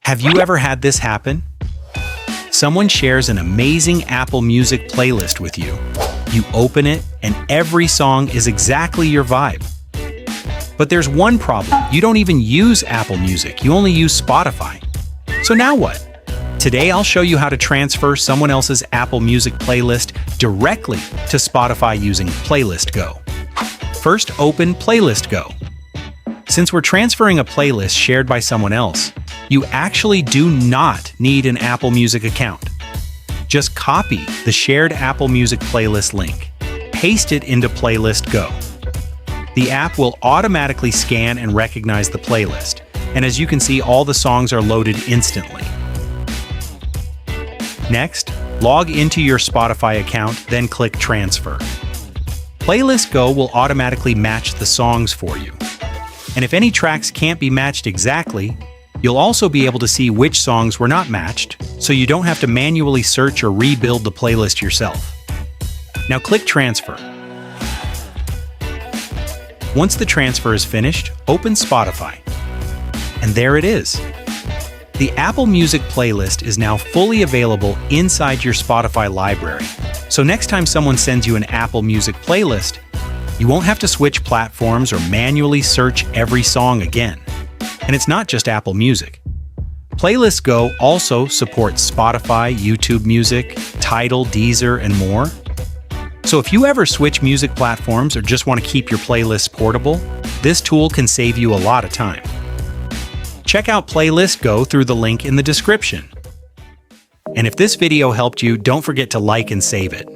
Have you ever had this happen? Someone shares an amazing Apple Music playlist with you. You open it, and every song is exactly your vibe. But there's one problem. You don't even use Apple Music. You only use Spotify. So now what? Today I'll show you how to transfer someone else's Apple Music playlist directly to Spotify using Playlist Go. First, open Playlist Go. Since we're transferring a playlist shared by someone else, you actually do not need an Apple Music account. Just copy the shared Apple Music playlist link, paste it into Playlist Go. The app will automatically scan and recognize the playlist, and as you can see, all the songs are loaded instantly. Next, log into your Spotify account, then click Transfer. Playlist Go will automatically match the songs for you. And if any tracks can't be matched exactly, you'll also be able to see which songs were not matched, so you don't have to manually search or rebuild the playlist yourself. Now click Transfer. Once the transfer is finished, open Spotify. And there it is. The Apple Music playlist is now fully available inside your Spotify library. So next time someone sends you an Apple Music playlist, you won't have to switch platforms or manually search every song again. And it's not just Apple Music. Playlist Go also supports Spotify, YouTube Music, Tidal, Deezer, and more. So if you ever switch music platforms or just want to keep your playlists portable, this tool can save you a lot of time. Check out Playlist Go through the link in the description. And if this video helped you, don't forget to like and save it.